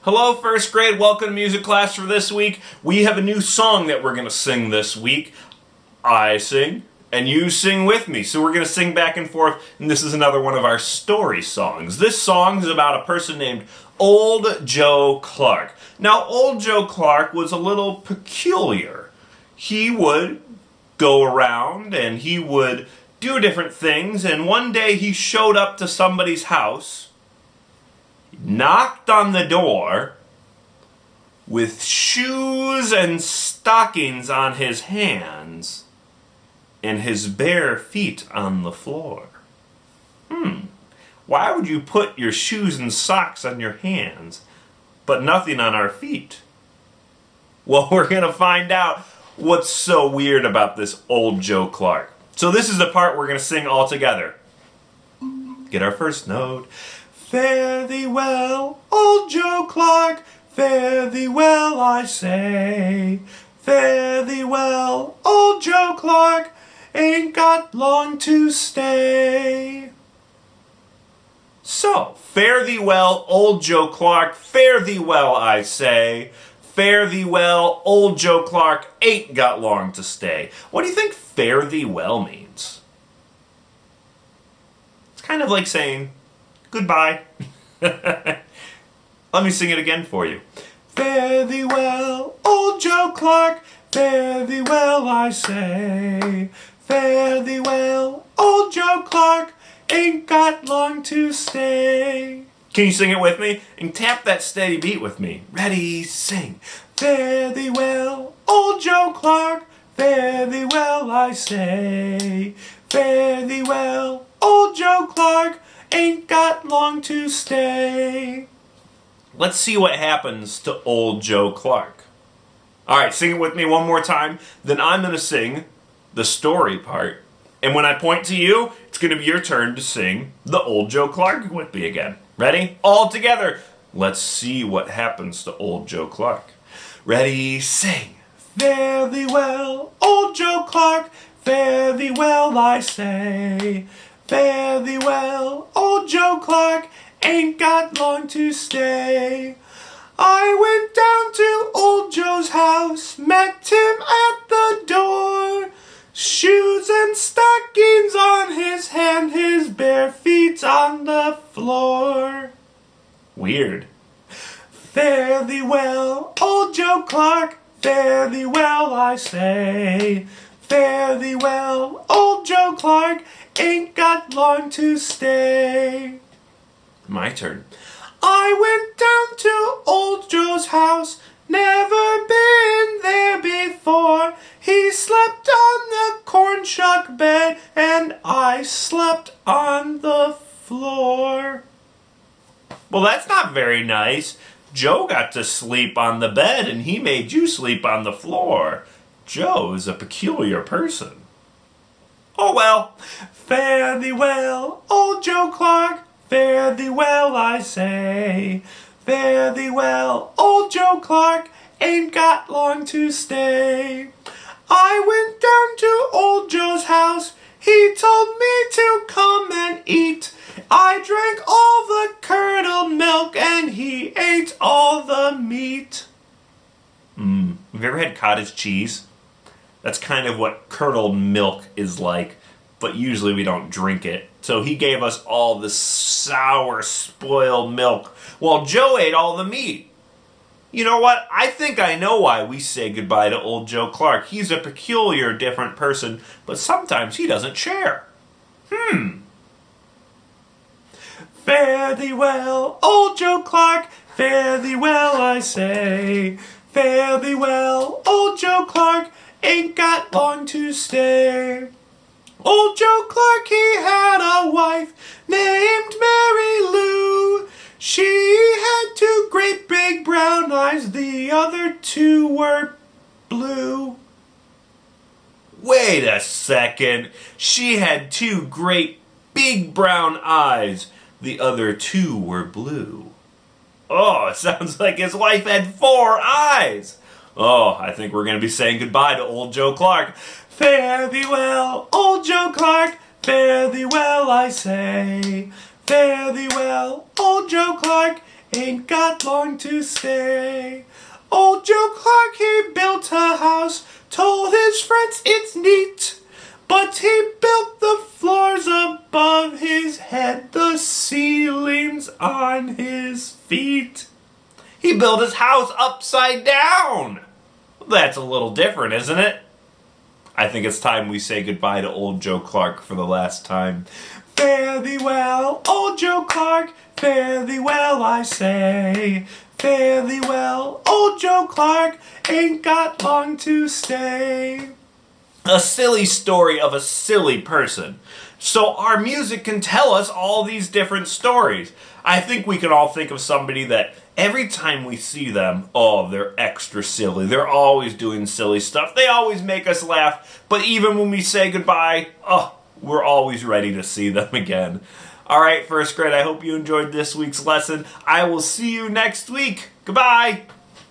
Hello, first grade. Welcome to music class for this week. We have a new song that we're going to sing this week. I sing, and you sing with me. So we're going to sing back and forth, and this is another one of our story songs. This song is about a person named Old Joe Clark. Now, Old Joe Clark was a little peculiar. He would go around, and he would do different things, and one day he showed up to somebody's house, knocked on the door with shoes and stockings on his hands and his bare feet on the floor. Why would you put your shoes and socks on your hands but nothing on our feet? Well, we're going to find out what's so weird about this Old Joe Clark. So this is the part we're going to sing all together. Get our first note. Fare thee well, Old Joe Clark, fare thee well, I say. Fare thee well, Old Joe Clark, ain't got long to stay. So, fare thee well, Old Joe Clark, fare thee well, I say. Fare thee well, Old Joe Clark, ain't got long to stay. What do you think fare thee well means? It's kind of like saying goodbye. Let me sing it again for you. Fare thee well, Old Joe Clark, fare thee well, I say. Fare thee well, Old Joe Clark, ain't got long to stay. Can you sing it with me? And tap that steady beat with me. Ready, sing. Fare thee well, Old Joe Clark, fare thee well, I say. Fare thee well, Old Joe Clark, ain't got long to stay. Let's see what happens to Old Joe Clark. All right, sing it with me one more time. Then I'm going to sing the story part. And when I point to you, it's going to be your turn to sing the Old Joe Clark with me again. Ready? All together. Let's see what happens to Old Joe Clark. Ready, sing. Fare thee well, Old Joe Clark, fare thee well, I say. Fare thee well, Old Joe Clark, ain't got long to stay. I went down to Old Joe's house, met him at the door. Shoes and stockings on his hand, his bare feet on the floor. Weird. Fare thee well, Old Joe Clark, fare thee well, I say. Fare thee well, Old Joe Clark, ain't got long to stay. My turn. I went down to Old Joe's house, never been there before. He slept on the corn shuck bed, and I slept on the floor. Well, that's not very nice. Joe got to sleep on the bed, and he made you sleep on the floor. Joe is a peculiar person. Oh well. Fare thee well, Old Joe Clark, fare thee well, I say. Fare thee well, Old Joe Clark, ain't got long to stay. I went down to Old Joe's house, he told me to come and eat. I drank all the curdled milk and he ate all the meat. Have you ever had cottage cheese? That's kind of what curdled milk is like, but usually we don't drink it. So he gave us all the sour, spoiled milk, while Joe ate all the meat. You know what? I think I know why we say goodbye to Old Joe Clark. He's a peculiar, different person, but sometimes he doesn't share. Fare thee well, Old Joe Clark, fare thee well, I say. Fare thee well, Old Joe Clark, ain't got long to stay. Old Joe Clark, he had a wife named Mary Lou. She had two great big brown eyes, the other two were blue. Wait a second. She had two great big brown eyes, the other two were blue. Oh, it sounds like his wife had 4 eyes. Oh, I think we're going to be saying goodbye to Old Joe Clark. Fare thee well, Old Joe Clark, fare thee well, I say. Fare thee well, Old Joe Clark, ain't got long to stay. Old Joe Clark, he built a house, told his friends it's neat, but he built the floors above his head, the ceilings on his feet. He built his house upside down. That's a little different, isn't it? I think it's time we say goodbye to old Joe Clark for the last time. Fare thee well, old Joe Clark, fare thee well, I say. Fare thee well, old Joe Clark, ain't got long to stay. A silly story of a silly person. So our music can tell us all these different stories. I think we can all think of somebody that every time we see them, oh, they're extra silly. They're always doing silly stuff. They always make us laugh. But even when we say goodbye, oh, we're always ready to see them again. All right, first grade, I hope you enjoyed this week's lesson. I will see you next week. Goodbye.